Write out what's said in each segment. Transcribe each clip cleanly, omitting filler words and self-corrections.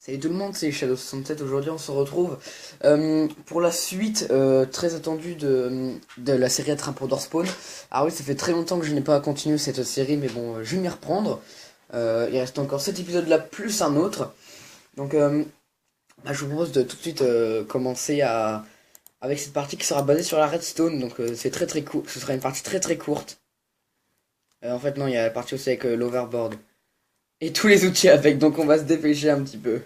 Salut tout le monde, c'est Shadow67. Aujourd'hui, on se retrouve pour la suite très attendue de la série Attrape pour Spawn. Ah oui, ça fait très longtemps que je n'ai pas continué cette série, mais bon, je vais m'y reprendre. Il reste encore cet épisode-là plus un autre. Donc, je vous propose de tout de suite commencer avec cette partie qui sera basée sur la redstone. Donc, c'est très très court. Ce sera une partie très très courte. En fait, non, il y a la partie aussi avec l'overboard et tous les outils avec. Donc, on va se dépêcher un petit peu.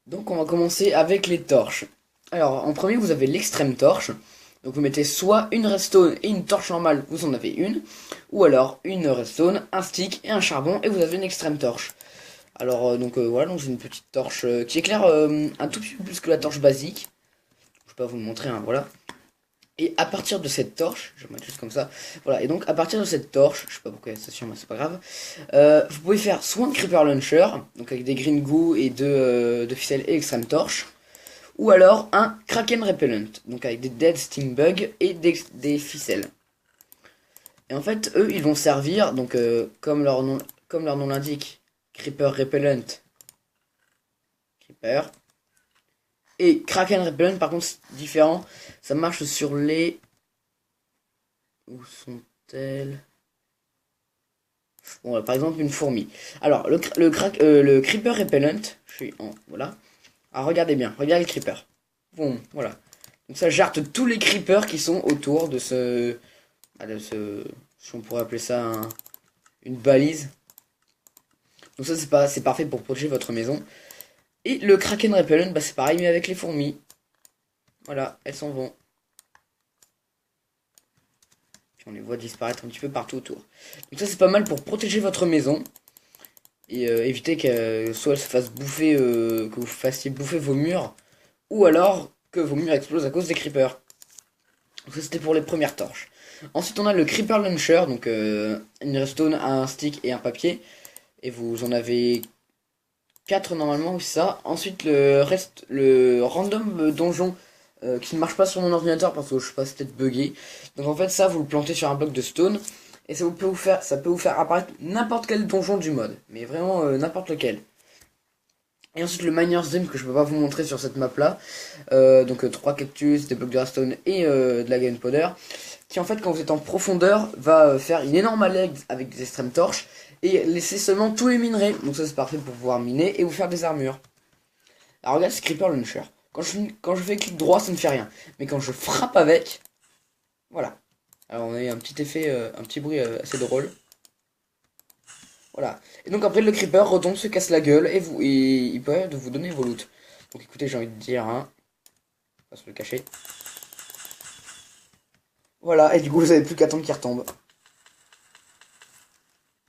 Donc on va commencer avec les torches. Alors en premier vous avez l'extrême torche. Donc vous mettez soit une redstone et une torche normale, vous en avez une. Ou alors une redstone, un stick et un charbon et vous avez une extrême torche. Alors voilà, donc c'est une petite torche qui éclaire un tout petit peu plus que la torche basique. Je peux pas vous le montrer, hein, voilà. Et à partir de cette torche, je vais mettre juste comme ça, voilà, et donc à partir de cette torche, je sais pas pourquoi c'est sur moi, c'est pas grave, vous pouvez faire soit un creeper launcher, donc avec des green goo et deux ficelles et extrême torche, ou alors un kraken repellent, donc avec des dead sting bugs et des ficelles. Et en fait, eux, ils vont servir, donc comme leur nom l'indique, creeper repellent, creeper, et kraken repellent, par contre, c'est différent, ça marche sur les... Où sont-elles? Bon, par exemple, une fourmi. Alors, le creeper repellent, je suis en... Voilà. Alors, regardez bien, regardez le creeper. Bon, voilà. Donc ça jarte tous les creepers qui sont autour de ce... Si on pourrait appeler ça une balise. Donc ça, c'est parfait pour protéger votre maison. Et le kraken repellent, c'est pareil, mais avec les fourmis. Voilà, elles s'en vont. On les voit disparaître un petit peu partout autour. Donc ça c'est pas mal pour protéger votre maison. Et éviter que soit elle se fasse bouffer, que vous fassiez bouffer vos murs. Ou alors que vos murs explosent à cause des creepers. Donc ça c'était pour les premières torches. Ensuite on a le creeper launcher. Donc une redstone, un stick et un papier. Et vous en avez 4 normalement, c'est ça. Ensuite le random donjon. Qui ne marche pas sur mon ordinateur parce que je sais pas, c'est peut-être bugué. Donc en fait ça vous le plantez sur un bloc de stone et ça peut vous faire apparaître n'importe quel donjon du mode, mais vraiment n'importe lequel. Et ensuite le Miner's Dream que je peux pas vous montrer sur cette map là, donc 3 cactus, des blocs de redstone et de la gunpowder, qui en fait quand vous êtes en profondeur va faire une énorme allée avec des extrêmes torches et laisser seulement tous les minerais. Donc ça c'est parfait pour pouvoir miner et vous faire des armures. Alors regarde ce creeper launcher. Quand je fais clic droit, ça ne fait rien. Mais quand je frappe avec, voilà. Alors on a eu un petit effet, un petit bruit assez drôle. Voilà. Et donc après le creeper retombe, se casse la gueule et il peut vous donner vos loots. Donc écoutez, j'ai envie de dire, hein, on va se le cacher. Voilà, et du coup vous avez plus qu'à attendre qu'il retombe.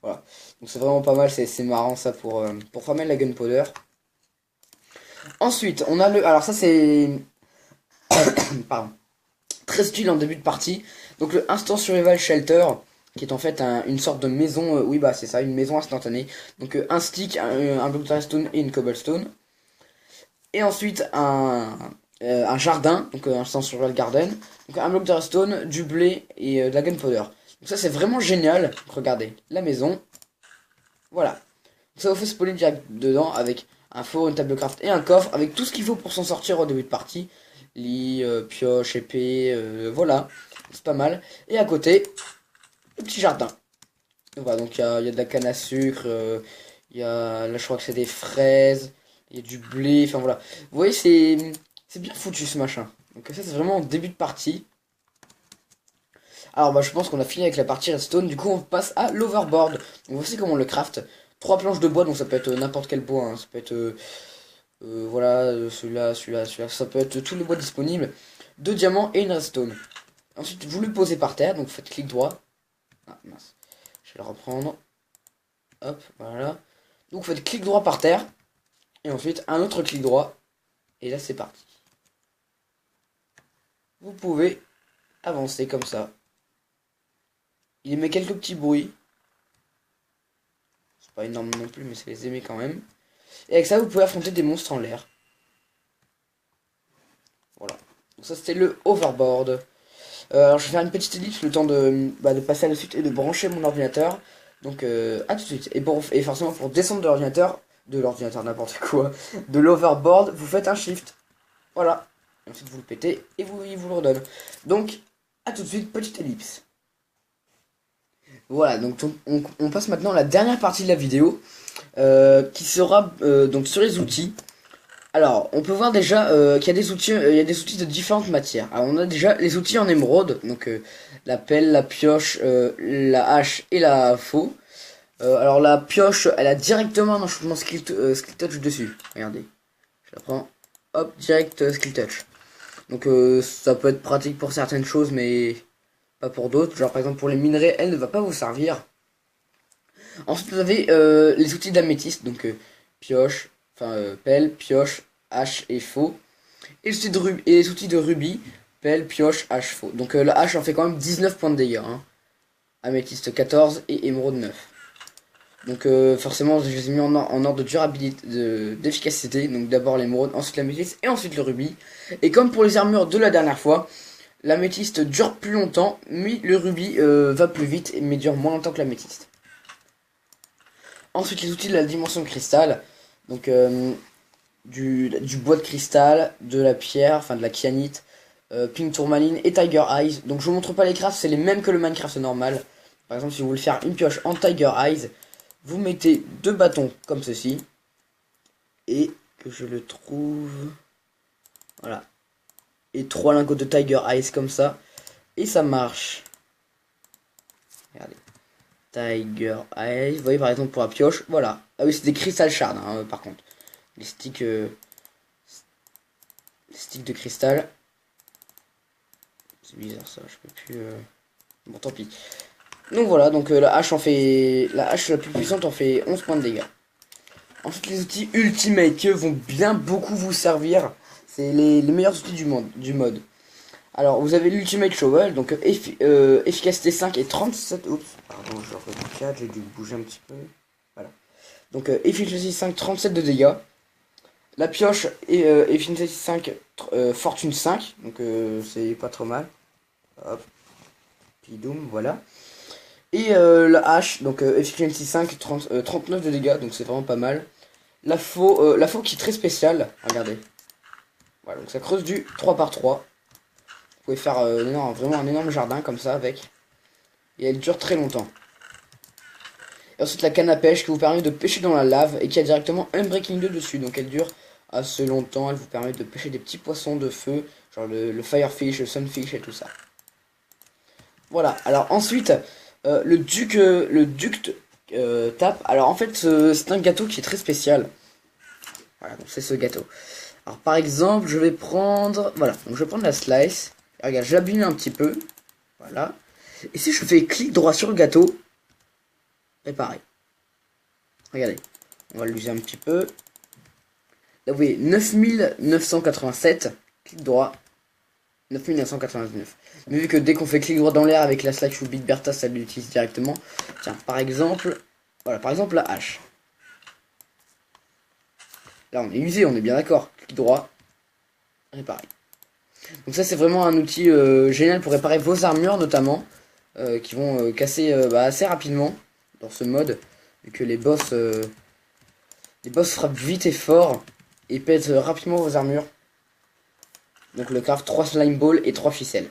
Voilà. Donc c'est vraiment pas mal, c'est marrant ça pour farmer la gunpowder. Ensuite, on a le... Alors ça c'est... Pardon. Très utile en début de partie. Donc le Instant Survival Shelter, qui est en fait une sorte de maison, oui bah c'est ça, une maison instantanée. Donc un stick, un bloc de redstone et une cobblestone. Et ensuite un jardin, donc un Instant Survival Garden. Donc un bloc de redstone, du blé et de la gunpowder. Donc ça c'est vraiment génial. Donc, regardez, la maison. Voilà. Donc, ça vous fait spawner direct dedans avec un four, une table de craft et un coffre avec tout ce qu'il faut pour s'en sortir au début de partie. Lit, pioche, épée, voilà, c'est pas mal. Et à côté, le petit jardin. Voilà, donc il y a de la canne à sucre, il y a, là je crois que c'est des fraises, il y a du blé, enfin voilà. Vous voyez, c'est bien foutu ce machin. Donc ça c'est vraiment au début de partie. Alors bah je pense qu'on a fini avec la partie redstone, du coup on passe à l'overboard. Donc voici comment on le craft. 3 planches de bois, donc ça peut être n'importe quel bois, hein. Ça peut être... voilà, celui-là, ça peut être tous les bois disponibles. 2 diamants et une redstone. Ensuite, vous le posez par terre, donc vous faites clic droit. Ah mince, je vais le reprendre. Hop, voilà. Donc vous faites clic droit par terre. Et ensuite, un autre clic droit. Et là, c'est parti. Vous pouvez avancer comme ça. Il émet quelques petits bruits. C'est pas énorme non plus, mais c'est les émet quand même. Et avec ça, vous pouvez affronter des monstres en l'air. Voilà. Donc ça, c'était le overboard. Alors je vais faire une petite ellipse le temps de passer à la suite et de brancher mon ordinateur. Donc à tout de suite. Et forcément pour descendre de l'ordinateur, de l'ordinateur, n'importe quoi, de l'overboard, vous faites un shift. Voilà. Et ensuite vous le pétez et il vous le redonne. Donc, à tout de suite, petite ellipse. Voilà, donc on passe maintenant à la dernière partie de la vidéo, qui sera donc sur les outils. Alors, on peut voir déjà qu'il y a des outils, il y a des outils de différentes matières. Alors, on a déjà les outils en émeraude, donc la pelle, la pioche, la hache et la faux. Alors la pioche, elle a directement un enchantement skill touch dessus. Regardez, je la prends, hop, direct skill touch. Donc ça peut être pratique pour certaines choses, mais pas pour d'autres. Genre par exemple pour les minerais, elle ne va pas vous servir. Ensuite vous avez les outils d'améthyste, donc pioche, pelle, pioche, hache et faux. Et les outils de rubis, pelle, pioche, hache, faux. Donc la hache en fait quand même 19 points de dégâts. Hein. Améthyste 14 et émeraude 9. Donc forcément je les ai mis en ordre de durabilité, d'efficacité. Donc d'abord l'émeraude, ensuite l'améthyste et ensuite le rubis. Et comme pour les armures de la dernière fois, l'améthyste dure plus longtemps, mais le rubis va plus vite, mais dure moins longtemps que l'améthyste. Ensuite les outils de la dimension de cristal. Donc du bois de cristal, de la pierre, enfin de la kyanite, pink tourmaline et tiger eyes. Donc je vous montre pas les crafts, c'est les mêmes que le Minecraft normal. Par exemple si vous voulez faire une pioche en tiger eyes, vous mettez 2 bâtons comme ceci. Et que je le trouve... Voilà. Et 3 lingots de Tiger Eyes comme ça. Et ça marche. Regardez. Tiger Eyes. Vous voyez par exemple pour la pioche. Voilà. Ah oui, c'est des crystal shards hein, par contre. Les sticks... les sticks de cristal. C'est bizarre ça, je peux plus... Bon tant pis. Donc voilà, donc la hache en fait... La hache la plus puissante en fait 11 points de dégâts. Ensuite les outils Ultimate vont bien beaucoup vous servir. C'est les meilleurs outils du mode. Alors vous avez l'Ultimate Shovel, donc efficacité 5 et 37. Oups, pardon, je regarde, j'ai dû bouger un petit peu. Voilà. Donc efficacité 5, 37 de dégâts. La pioche et efficacité 5, fortune 5. Donc c'est pas trop mal. Hop. Pidoum, voilà. Et la hache, donc efficacity 5, 39 de dégâts, donc c'est vraiment pas mal. La faux qui est très spéciale, regardez. Voilà, donc ça creuse du 3 par 3. Vous pouvez faire vraiment un énorme jardin comme ça avec. Et elle dure très longtemps. Et ensuite la canne à pêche qui vous permet de pêcher dans la lave et qui a directement un breaking 2 dessus. Donc elle dure assez longtemps, elle vous permet de pêcher des petits poissons de feu, genre le firefish, le sunfish et tout ça. Voilà, alors ensuite, le duct tape. Alors en fait, c'est un gâteau qui est très spécial. Voilà, donc c'est ce gâteau. Alors par exemple, je vais prendre... Voilà, donc je vais prendre la slice. Et regarde, j'abîme un petit peu. Voilà. Et si je fais clic droit sur le gâteau, réparer. Regardez, on va l'user un petit peu. Là vous voyez, 9987, clic droit, 9999. Mais vu que dès qu'on fait clic droit dans l'air avec la slash ou Big Bertha, ça l'utilise directement. Tiens, par exemple, voilà, par exemple la hache. Là on est usé, on est bien d'accord. Clic droit, réparer. Donc ça c'est vraiment un outil génial pour réparer vos armures notamment, qui vont casser assez rapidement dans ce mode, vu que les boss frappent vite et fort et pètent rapidement vos armures. Donc le craft 3 slime balls et 3 ficelles.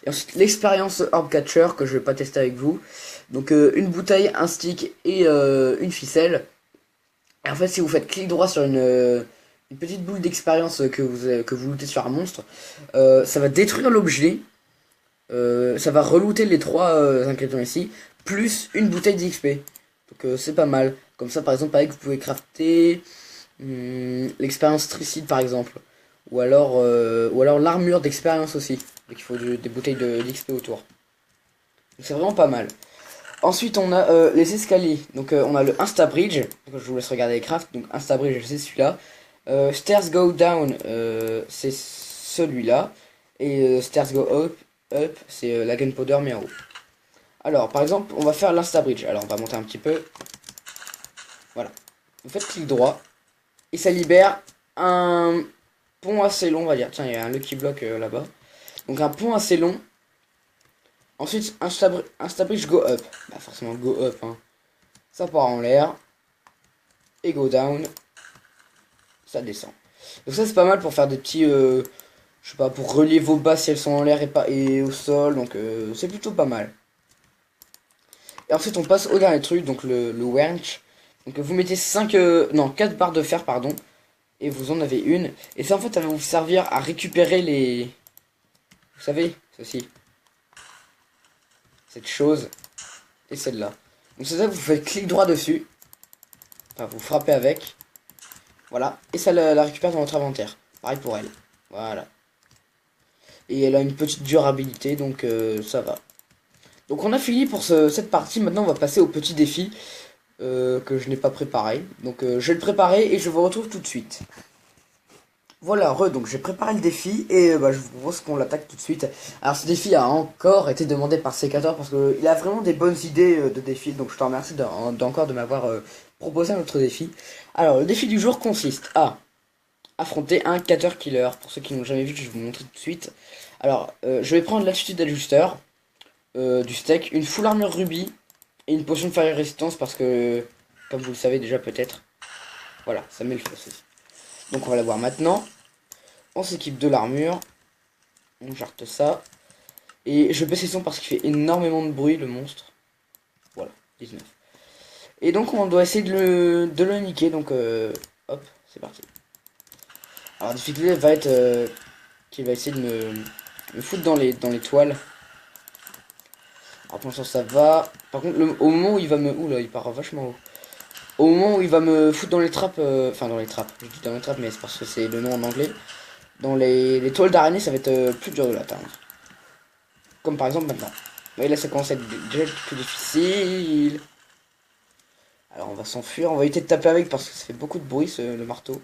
Et ensuite l'expérience orb catcher que je vais pas tester avec vous. Donc une bouteille, un stick et une ficelle. Et en fait si vous faites clic droit sur une petite boule d'expérience que vous lootez sur un monstre, ça va détruire l'objet. Ça va relooter les 3 ingrédients ici, plus une bouteille d'XP. Donc c'est pas mal. Comme ça par exemple avec vous pouvez crafter l'expérience tricide par exemple. Ou alors l'armure d'expérience aussi. Donc il faut des bouteilles d'XP autour. Donc c'est vraiment pas mal. Ensuite on a les escaliers. Donc on a le Insta Bridge. Donc, je vous laisse regarder les crafts. Donc Insta Bridge c'est celui-là. Stairs Go Down c'est celui-là. Et Stairs Go Up c'est la Gunpowder mais en haut. Alors par exemple on va faire l'Insta Bridge. Alors on va monter un petit peu. Voilà. Vous faites clic droit. Et ça libère un pont assez long on va dire. Tiens il y a un Lucky Block là-bas. Donc un pont assez long. Ensuite Insta Bridge Go Up. Bah forcément Go Up hein. Ça part en l'air. et go down, ça descend. Donc ça c'est pas mal pour faire des petits, je sais pas, pour relier vos bases si elles sont en l'air et au sol, donc c'est plutôt pas mal. Et ensuite on passe au dernier truc, donc le wrench. Donc vous mettez 5, non 4 barres de fer pardon, et vous en avez une. Et ça en fait ça va vous servir à récupérer les... Vous savez, ceci. Cette chose et celle-là. Donc c'est ça, vous faites clic droit dessus. Enfin vous frappez avec. Voilà. Et ça la récupère dans votre inventaire. Pareil pour elle. Voilà. Et elle a une petite durabilité, donc ça va. Donc on a fini pour cette partie. Maintenant on va passer au petit défi que je n'ai pas préparé. Donc je vais le préparer et je vous retrouve tout de suite. Voilà, donc j'ai préparé le défi et je vous propose qu'on l'attaque tout de suite. Alors ce défi a encore été demandé par Sécator parce qu'il a vraiment des bonnes idées de défi. Donc je te remercie encore de m'avoir proposé un autre défi. Alors le défi du jour consiste à affronter un Cater Killer. Pour ceux qui n'ont jamais vu, je vais vous montrer tout de suite. Alors je vais prendre l'attitude d'ajusteur. Du steak, une full armure rubis et une potion de fire résistance parce que, comme vous le savez déjà peut-être, voilà, ça met le feu aussi. Donc on va la voir maintenant. On s'équipe de l'armure, on jarte ça. Et je baisse les sons parce qu'il fait énormément de bruit le monstre. Voilà, 19. Et donc on doit essayer de le niquer, donc hop, c'est parti. Alors la difficulté va être qu'il va essayer de me foutre dans les toiles. Alors pour l'instant ça va. Par contre au moment où il va me... Oula il part vachement haut. Au moment où il va me foutre dans les trappes... Enfin dans les trappes. Je dis dans les trappes mais c'est parce que c'est le nom en anglais. Dans les toiles d'araignée ça va être plus dur de l'atteindre. Comme par exemple maintenant. Et là ça commence à être déjà plus difficile. Alors on va s'enfuir. On va éviter de taper avec parce que ça fait beaucoup de bruit le marteau.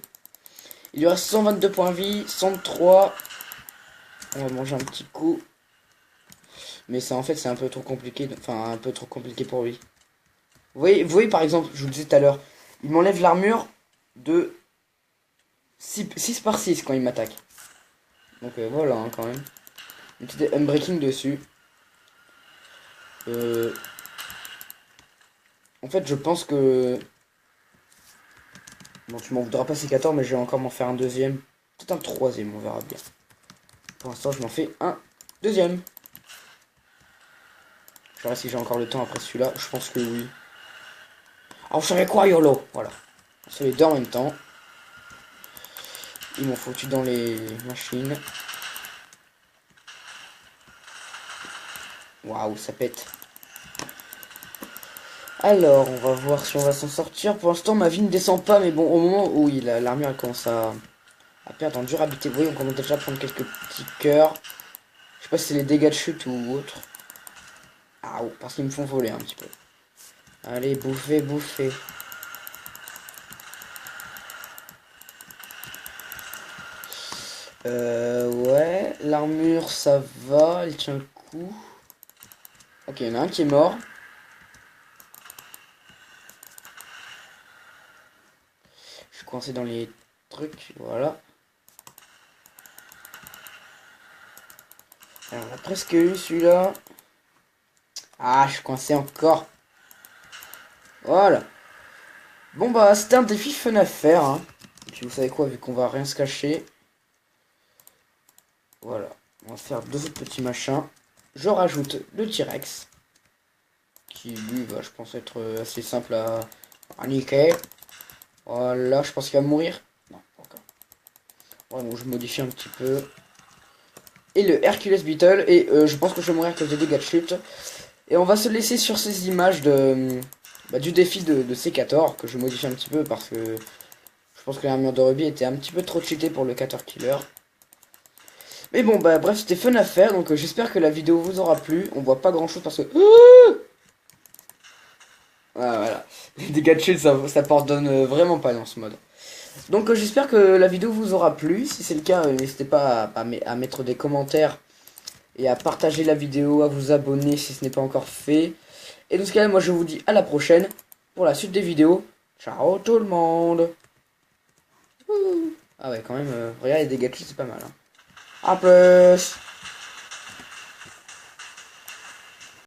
Il lui reste 122 points de vie. 103. On va manger un petit coup. Mais ça en fait c'est un peu trop compliqué. Enfin un peu trop compliqué pour lui. Vous voyez par exemple, je vous le disais tout à l'heure, il m'enlève l'armure de 6 par 6 quand il m'attaque. Donc voilà hein, quand même. Une petite unbreaking dessus. En fait je pense que... Bon tu m'en voudras pas ces 14 mais je vais encore m'en faire un deuxième. Peut-être un troisième, on verra bien. Pour l'instant je m'en fais un deuxième. Je verrai si j'ai encore le temps après celui-là. Je pense que oui. Alors vous savez quoi YOLO. Voilà. On se fait les deux en même temps. Ils m'ont foutu dans les machines. Waouh, ça pète. Alors, on va voir si on va s'en sortir. Pour l'instant, ma vie ne descend pas, mais bon, au moment où l'armure commence à perdre en durabilité, vous voyez, on commence déjà à prendre quelques petits cœurs. Je sais pas si c'est les dégâts de chute ou autre. Ah, parce qu'ils me font voler un petit peu. Allez, bouffez, bouffez. Ouais, l'armure ça va, elle tient le coup. Ok, il y en a un qui est mort. Je suis coincé dans les trucs, voilà. Alors, on a presque eu celui-là. Ah, je suis coincé encore. Voilà. Bon bah, c'était un défi fun à faire. Hein. Et puis vous savez quoi, vu qu'on va rien se cacher. Voilà. On va faire deux autres petits machins. Je rajoute le T-Rex. Qui lui va, je pense, être assez simple à niquer. Voilà, je pense qu'il va mourir. Non, pas encore. Voilà, donc je modifie un petit peu. Et le Hercules Beetle. Et je pense que je vais mourir à cause des dégâts de chute. Et on va se laisser sur ces images du défi de C14. Que je modifie un petit peu parce que je pense que l'armure de rubis était un petit peu trop cheatée pour le Cater Killer. Mais bon, bah bref, c'était fun à faire. Donc j'espère que la vidéo vous aura plu. On voit pas grand chose parce que... Ah, voilà. Les dégâts de chute, ça pardonne vraiment pas dans ce mode. Donc j'espère que la vidéo vous aura plu. Si c'est le cas, n'hésitez pas à mettre des commentaires et à partager la vidéo, à vous abonner si ce n'est pas encore fait. Et dans ce cas-là, moi je vous dis à la prochaine pour la suite des vidéos. Ciao tout le monde. Ah ouais, quand même, regarde les dégâts de chute, c'est pas mal. Hein. A plus.